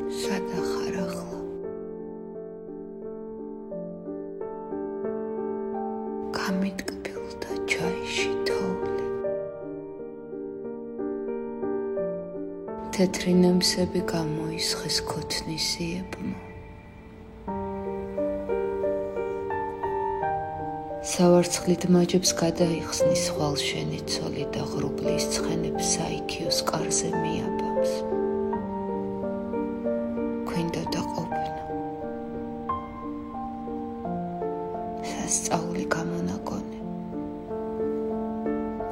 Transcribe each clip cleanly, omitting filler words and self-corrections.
სადა ხარ ახლა? გამიტკბილდა ჯაიში თოვლი. თეთრი ნემსები გამოისხეს ქოთნისიებმა. სავარცხლით მაჯებს გადაიხსნის ხვალშენი ცოლი და ღრუბლის ცხენებს საიქიოს კარზე მიაბამს. გვინდოდა ყოფნა. სასწაული გამონაგონე.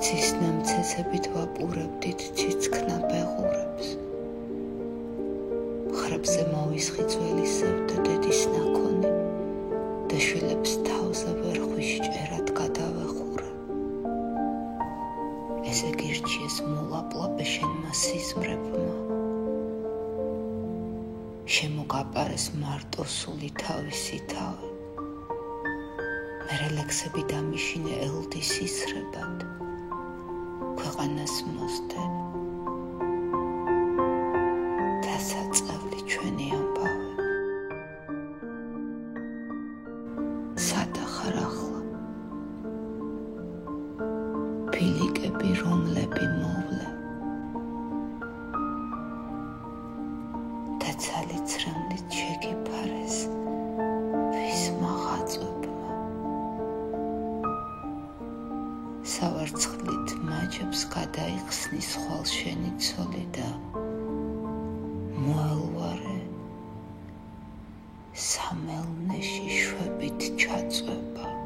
ცის ნამცეცებით ვაპურებდით ციცქნა ბეღურებს. მხრებზე მოვისხი ძველი სევდა დედის ნაქონი და შვილებს თავზე ვერხვის ჭერად გადავეხურა. ესე გირჩიეს მოლაპლაპე შენმა სიზმრებმა. შემოგაპარეს მარტოსული თავისი თავი. მერე ლექსები დამიშინე ელდის ისრებად. ქვეყანას მოსდე. დასაწევი ჩვენი ამბავი. სადა ხარ ახლა? ფილიკები რომლები მოვლე. და ცალიცრემლით შეგიფარეს ვის მაღაწვებმა. სავარცხლით მაჯებს გადაიხსნის ხვალშენი ცოლი და მოელვარე სამელნეში შვებით ჩაწვება.